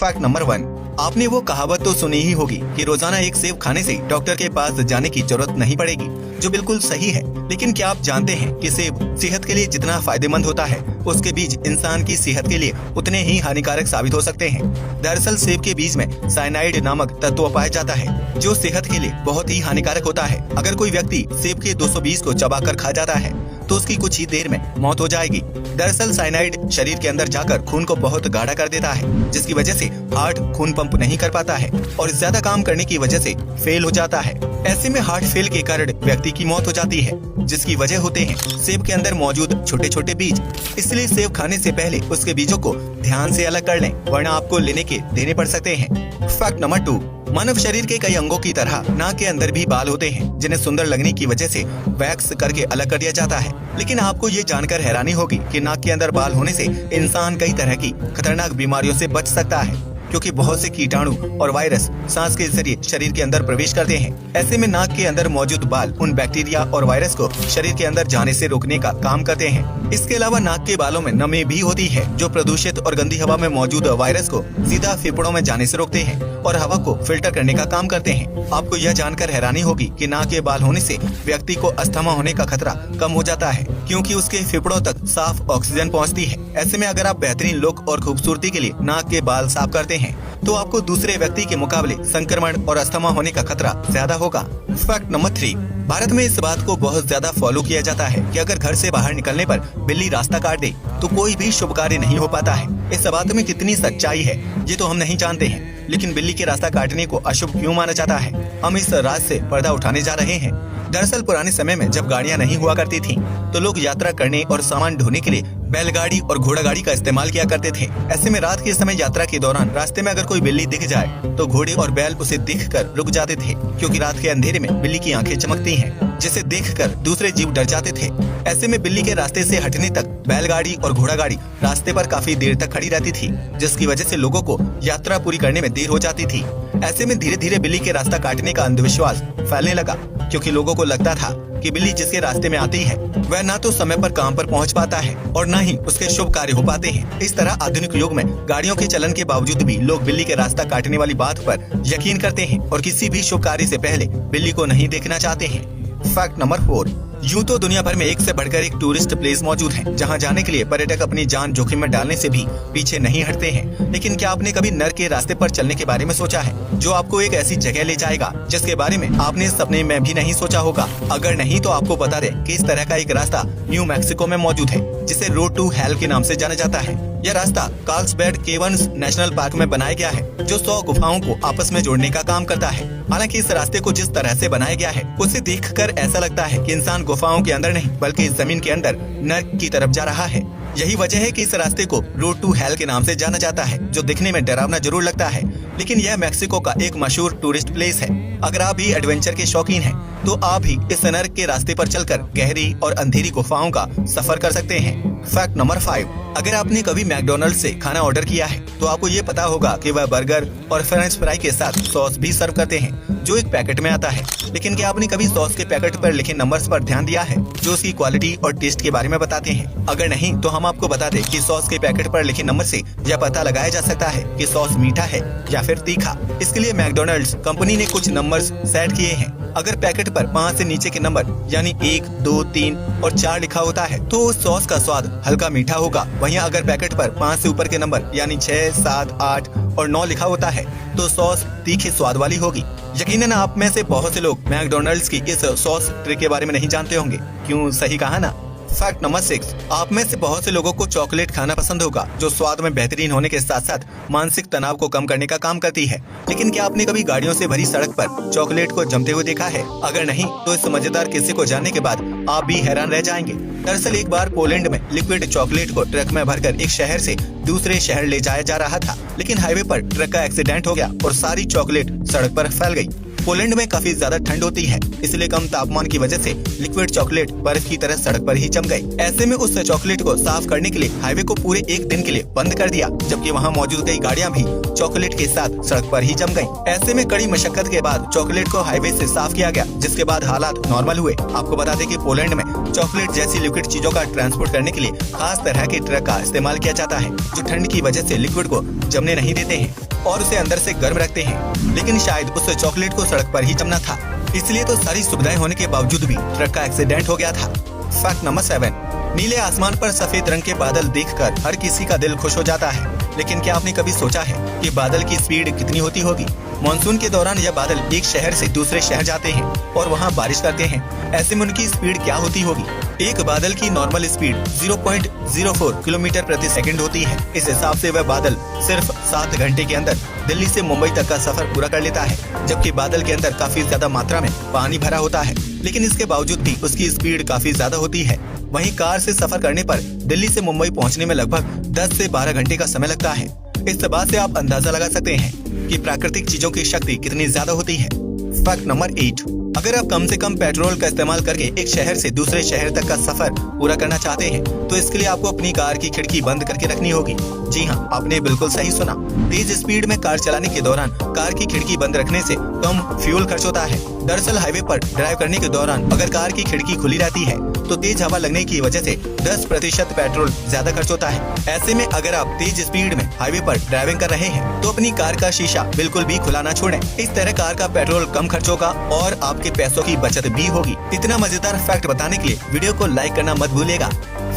Fact number 1, आपने वो कहावत तो सुनी ही होगी कि रोजाना एक सेब खाने से डॉक्टर के पास जाने की जरूरत नहीं पड़ेगी, जो बिल्कुल सही है। लेकिन क्या आप जानते हैं कि सेब सेहत के लिए जितना फायदेमंद होता है, उसके बीज इंसान की सेहत के लिए उतने ही हानिकारक साबित हो सकते हैं। दरअसल सेब के बीज में साइनाइड नामक तत्व पाया जाता है, जो सेहत के लिए बहुत ही हानिकारक होता है। अगर कोई व्यक्ति सेब के 220 को चबाकर खा जाता है तो उसकी कुछ ही देर में मौत हो जाएगी। दरअसल साइनाइड शरीर के अंदर जाकर खून को बहुत गाढ़ा कर देता है, जिसकी वजह से हार्ट खून पंप नहीं कर पाता है और ज्यादा काम करने की वजह से फेल हो जाता है। ऐसे में हार्ट फेल के कारण व्यक्ति की मौत हो जाती है, जिसकी वजह होते हैं सेब के अंदर मौजूद छोटे छोटे बीज। इसलिए सेब खाने से पहले उसके बीजों को ध्यान से अलग कर लें, वरना आपको लेने के देने पड़ सकते हैं। फैक्ट नंबर 2, मानव शरीर के कई अंगों की तरह नाक के अंदर भी बाल होते हैं, जिन्हें सुंदर लगने की वजह से वैक्स करके अलग कर दिया जाता है। लेकिन आपको ये जानकर हैरानी होगी कि नाक के अंदर बाल होने से इंसान कई तरह की खतरनाक बीमारियों से बच सकता है, क्योंकि बहुत से कीटाणु और वायरस सांस के जरिए शरीर के अंदर प्रवेश करते हैं। ऐसे में नाक के अंदर मौजूद बाल उन बैक्टीरिया और वायरस को शरीर के अंदर जाने से रोकने का काम करते हैं। इसके अलावा नाक के बालों में नमी भी होती है, जो प्रदूषित और गंदी हवा में मौजूद वायरस को सीधा फेफड़ों में जाने से रोकते हैं और हवा को फिल्टर करने का काम करते हैं। आपको यह जानकर हैरानी होगी कि नाक के बाल होने से व्यक्ति को अस्थमा होने का खतरा कम हो जाता है, क्योंकि उसके फेफड़ों तक साफ ऑक्सीजन पहुंचती है। ऐसे में अगर आप बेहतरीन लुक और खूबसूरती के लिए नाक के बाल साफ करते हैं तो आपको दूसरे व्यक्ति के मुकाबले संक्रमण और अस्थमा होने का खतरा ज्यादा होगा। फैक्ट नंबर 3, भारत में इस बात को बहुत ज्यादा फॉलो किया जाता है कि अगर घर से बाहर निकलने पर बिल्ली रास्ता काट दे तो कोई भी शुभ कार्य नहीं हो पाता है। इस बात में कितनी सच्चाई है ये तो हम नहीं जानते हैं, लेकिन बिल्ली के रास्ता काटने को अशुभ क्यों माना जाता है, हम इस राज से पर्दा उठाने जा रहे हैं। दरअसल पुराने समय में जब गाड़ियां नहीं हुआ करती थीं, तो लोग यात्रा करने और सामान ढोने के लिए बैलगाड़ी और घोड़ा गाड़ी का इस्तेमाल किया करते थे। ऐसे में रात के समय यात्रा के दौरान रास्ते में अगर कोई बिल्ली दिख जाए तो घोड़े और बैल उसे देखकर रुक जाते थे, क्योंकि रात के अंधेरे में बिल्ली की आंखें चमकती हैं, जिसे देखकर दूसरे जीव डर जाते थे। ऐसे में बिल्ली के रास्ते से हटने तक बैलगाड़ी और घोड़ा गाड़ी रास्ते पर काफी देर तक खड़ी रहती थी, जिसकी वजह से लोगों को यात्रा पूरी करने में देर हो जाती थी। ऐसे में धीरे धीरे बिल्ली के रास्ता काटने का अंधविश्वास फैलने लगा, क्योंकि लोगों को लगता था कि बिल्ली जिसके रास्ते में आती है वह ना तो समय पर काम पर पहुंच पाता है और ना ही उसके शुभ कार्य हो पाते हैं। इस तरह आधुनिक युग में गाड़ियों के चलन के बावजूद भी लोग बिल्ली के रास्ता काटने वाली बात पर यकीन करते हैं और किसी भी शुभ कार्य से पहले बिल्ली को नहीं देखना चाहते हैं। फैक्ट नंबर 4, यूं तो दुनिया भर में एक से बढ़कर एक टूरिस्ट प्लेस मौजूद हैं, जहां जाने के लिए पर्यटक अपनी जान जोखिम में डालने से भी पीछे नहीं हटते हैं। लेकिन क्या आपने कभी नर्क के रास्ते पर चलने के बारे में सोचा है, जो आपको एक ऐसी जगह ले जाएगा जिसके बारे में आपने सपने में भी नहीं सोचा होगा? अगर नहीं तो आपको बता दें कि इस तरह का एक रास्ता न्यू मैक्सिको में मौजूद है, जिसे रोड टू हेल के नाम से जाना जाता है। यह रास्ता कार्ल्सबैड केवर्न्स नेशनल पार्क में बनाया गया है, जो 100 गुफाओं को आपस में जोड़ने का काम करता है। हालांकि इस रास्ते को जिस तरह से बनाया गया है, उसे देखकर ऐसा लगता है कि इंसान गुफाओं के अंदर नहीं बल्कि जमीन के अंदर नर्क की तरफ जा रहा है। यही वजह है कि इस रास्ते को रोड टू हेल के नाम से जाना जाता है, जो दिखने में डरावना जरूर लगता है, लेकिन यह मैक्सिको का एक मशहूर टूरिस्ट प्लेस है। अगर आप भी एडवेंचर के शौकीन हैं, तो आप भी इस नर्क के रास्ते पर चलकर गहरी और अंधेरी गुफाओं का सफर कर सकते हैं। फैक्ट नंबर 5, अगर आपने कभी मैकडोनल्ड से खाना ऑर्डर किया है तो आपको ये पता होगा कि वह बर्गर और फ्रेंच फ्राई के साथ सॉस भी सर्व करते हैं, जो एक पैकेट में आता है। लेकिन क्या आपने कभी सॉस के पैकेट पर लिखे नंबर्स पर ध्यान दिया है, जो उसकी क्वालिटी और टेस्ट के बारे में बताते हैं? अगर नहीं तो हम आपको बता दें कि सॉस के पैकेट पर लिखे नंबर से यह पता लगाया जा सकता है कि सॉस मीठा है या फिर तीखा। इसके लिए मैकडोनल्ड्स कंपनी ने कुछ नंबर्स सेट किए हैं। अगर पैकेट पर 5 से नीचे के नंबर यानी 1, 2, 3 और 4 लिखा होता है तो उस सॉस का स्वाद हल्का मीठा होगा। वहीं अगर पैकेट पर 5 से ऊपर के नंबर यानी 6, 7, 8 और 9 लिखा होता है तो सॉस तीखे स्वाद वाली होगी। यकीनन आप में से बहुत से लोग मैकडोनल्ड्स की इस सॉस ट्रिक के बारे में नहीं जानते होंगे। क्यों, सही कहा ना? फैक्ट नंबर 6, आप में से बहुत से लोगों को चॉकलेट खाना पसंद होगा, जो स्वाद में बेहतरीन होने के साथ साथ मानसिक तनाव को कम करने का काम करती है। लेकिन क्या आपने कभी गाड़ियों से भरी सड़क पर चॉकलेट को जमते हुए देखा है? अगर नहीं तो इस मजेदार किस्से को जानने के बाद आप भी हैरान रह जाएंगे। दरअसल एक बार पोलैंड में लिक्विड चॉकलेट को ट्रक में भरकर एक शहर से दूसरे शहर ले जाया जा रहा था, लेकिन हाईवे पर ट्रक का एक्सीडेंट हो गया और सारी चॉकलेट सड़क पर फैल गई। पोलैंड में काफी ज्यादा ठंड होती है, इसलिए कम तापमान की वजह से लिक्विड चॉकलेट बर्फ की तरह सड़क पर ही जम गई। ऐसे में उस चॉकलेट को साफ करने के लिए हाईवे को पूरे 1 दिन के लिए बंद कर दिया, जबकि वहां मौजूद कई गाड़ियां भी चॉकलेट के साथ सड़क पर ही जम गयी। ऐसे में कड़ी मशक्कत के बाद चॉकलेट को हाईवे से साफ किया गया, जिसके बाद हालात नॉर्मल हुए। आपको बता दें कि पोलैंड में चॉकलेट जैसी लिक्विड चीजों का ट्रांसपोर्ट करने के लिए खास तरह के ट्रक का इस्तेमाल किया जाता है, जो ठंड की वजह से लिक्विड को जमने नहीं देते हैं। और उसे अंदर से गर्म रखते हैं, लेकिन शायद उस चॉकलेट को सड़क पर ही जमना था, इसलिए तो सारी सुविधाएं होने के बावजूद भी ट्रक का एक्सीडेंट हो गया था। फैक्ट नंबर 7, नीले आसमान पर सफेद रंग के बादल देखकर हर किसी का दिल खुश हो जाता है, लेकिन क्या आपने कभी सोचा है कि बादल की स्पीड कितनी होती होगी? मानसून के दौरान यह बादल एक शहर से दूसरे शहर जाते हैं और वहां बारिश करते हैं। ऐसे में उनकी स्पीड क्या होती होगी? एक बादल की नॉर्मल स्पीड 0.04 किलोमीटर प्रति सेकंड होती है। इस हिसाब से वह बादल सिर्फ 7 घंटे के अंदर दिल्ली से मुंबई तक का सफर पूरा कर लेता है, जबकि बादल के अंदर काफी ज्यादा मात्रा में पानी भरा होता है, लेकिन इसके बावजूद भी उसकी स्पीड काफी ज्यादा होती है। वहीं कार से सफर करने पर दिल्ली से मुंबई पहुंचने में लगभग 10 से 12 घंटे का समय लगता है। इस बात से आप अंदाजा लगा सकते हैं कि प्राकृतिक चीजों की शक्ति कितनी ज्यादा होती है। फैक्ट नंबर 8, अगर आप कम से कम पेट्रोल का इस्तेमाल करके एक शहर से दूसरे शहर तक का सफर पूरा करना चाहते हैं, तो इसके लिए आपको अपनी कार की खिड़की बंद करके रखनी होगी। जी हाँ, आपने बिल्कुल सही सुना। तेज स्पीड में कार चलाने के दौरान कार की खिड़की बंद रखने से कम फ्यूल खर्च होता है। दरअसल हाईवे पर ड्राइव करने के दौरान अगर कार की खिड़की खुली रहती है तो तेज हवा लगने की वजह से 10% पेट्रोल ज्यादा खर्च होता है। ऐसे में अगर आप तेज स्पीड में हाईवे पर ड्राइविंग कर रहे हैं तो अपनी कार का शीशा बिल्कुल भी खुला ना छोड़ें। इस तरह कार का पेट्रोल कम खर्च होगा और आपके पैसों की बचत भी होगी। इतना मजेदार फैक्ट बताने के लिए वीडियो को लाइक करना मत भूलिएगा।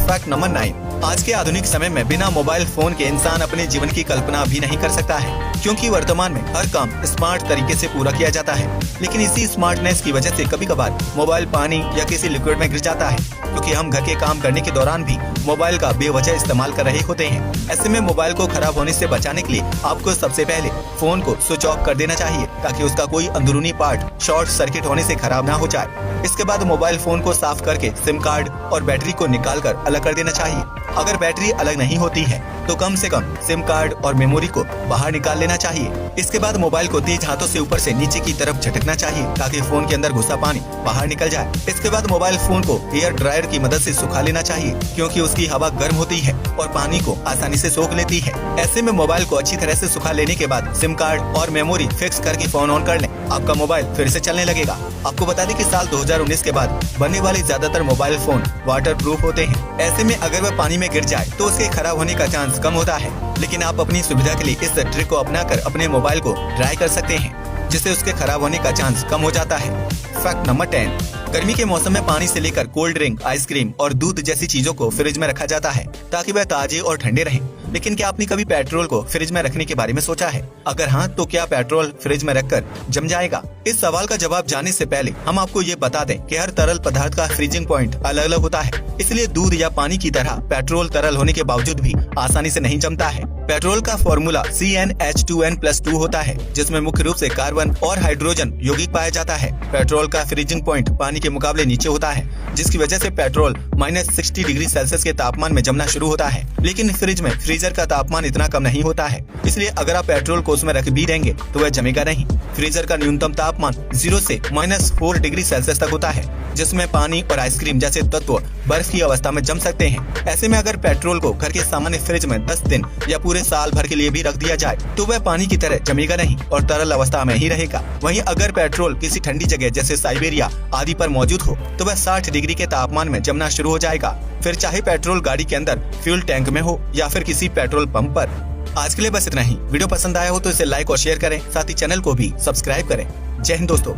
फैक्ट नंबर 9, आज के आधुनिक समय में बिना मोबाइल फोन के इंसान अपने जीवन की कल्पना भी नहीं कर सकता है, क्योंकि वर्तमान में हर काम स्मार्ट तरीके से पूरा किया जाता है। लेकिन इसी स्मार्टनेस की वजह से कभी कभार मोबाइल पानी या किसी लिक्विड में गिर जाता है, क्योंकि हम घर के काम करने के दौरान भी मोबाइल का बेवजह इस्तेमाल कर रहे होते हैं। ऐसे में मोबाइल को खराब होने से बचाने के लिए आपको सबसे पहले फोन को स्विच ऑफ कर देना चाहिए, ताकि उसका कोई अंदरूनी पार्ट शॉर्ट सर्किट होने से खराब ना हो जाए। इसके बाद मोबाइल फोन को साफ करके सिम कार्ड और बैटरी को निकाल कर अलग कर देना चाहिए। अगर बैटरी अलग नहीं होती है तो कम से कम सिम कार्ड और मेमोरी को बाहर निकाल लेना चाहिए। इसके बाद मोबाइल को तेज हाथों से ऊपर से नीचे की तरफ झटकना चाहिए, ताकि फोन के अंदर घुसा पानी बाहर निकल जाए। इसके बाद मोबाइल फोन को एयर ड्रायर की मदद से सुखा लेना चाहिए, क्योंकि उसकी हवा गर्म होती है और पानी को आसानी से सोख लेती है। ऐसे में मोबाइल को अच्छी तरह से सुखा लेने के बाद सिम कार्ड और मेमोरी फिक्स करके फोन ऑन कर लें। आपका मोबाइल फिर से चलने लगेगा। आपको बता दें कि साल 2019 के बाद बनने वाले ज्यादातर मोबाइल फोन वाटर प्रूफ होते हैं। ऐसे में अगर वह पानी में गिर जाए तो उसके खराब होने का चांस कम होता है, लेकिन आप अपनी सुविधा के लिए इस ट्रिक को अपनाकर अपने मोबाइल को ड्राई कर सकते हैं, जिससे उसके खराब होने का चांस कम हो जाता है। फैक्ट नंबर 10, गर्मी के मौसम में पानी से लेकर कोल्ड ड्रिंक, आइसक्रीम और दूध जैसी चीजों को फ्रिज में रखा जाता है, ताकि वह ताजे और ठंडे रहें। लेकिन क्या आपने कभी पेट्रोल को फ्रिज में रखने के बारे में सोचा है? अगर हाँ, तो क्या पेट्रोल फ्रिज में रखकर जम जाएगा? इस सवाल का जवाब जानने से पहले हम आपको ये बता दें कि हर तरल पदार्थ का फ्रीजिंग पॉइंट अलग अलग होता है, इसलिए दूध या पानी की तरह पेट्रोल तरल होने के बावजूद भी आसानी से नहीं जमता है। पेट्रोल का फॉर्मूला CnH2n+2 होता है, जिसमें मुख्य रूप से कार्बन और हाइड्रोजन यौगिक पाया जाता है। पेट्रोल का फ्रीजिंग पॉइंट पानी के मुकाबले नीचे होता है, जिसकी वजह से पेट्रोल -60 डिग्री सेल्सियस के तापमान में जमना शुरू होता है। लेकिन फ्रिज में फ्रीजर का तापमान इतना कम नहीं होता है, इसलिए अगर आप पेट्रोल को उसमें रख भी देंगे तो वह जमेगा नहीं। फ्रीजर का न्यूनतम तापमान 0 से -4 डिग्री सेल्सियस तक होता है, जिसमें पानी और आइसक्रीम जैसे तत्व बर्फ की अवस्था में जम सकते हैं। ऐसे में अगर पेट्रोल को घर के सामान्य फ्रिज में 10 दिन या पूरे साल भर के लिए भी रख दिया जाए तो वह पानी की तरह जमेगा नहीं और तरल अवस्था में ही रहेगा। वहीं अगर पेट्रोल किसी ठंडी जगह जैसे साइबेरिया आदि पर मौजूद हो तो वह 60 डिग्री के तापमान में जमना शुरू हो जाएगा, फिर चाहे पेट्रोल गाड़ी के अंदर फ्यूल टैंक में हो या फिर किसी पेट्रोल पंप पर। आज के लिए बस इतना ही। वीडियो पसंद आया हो तो इसे लाइक और शेयर करें, साथ ही चैनल को भी सब्सक्राइब करें। जय हिंद दोस्तों।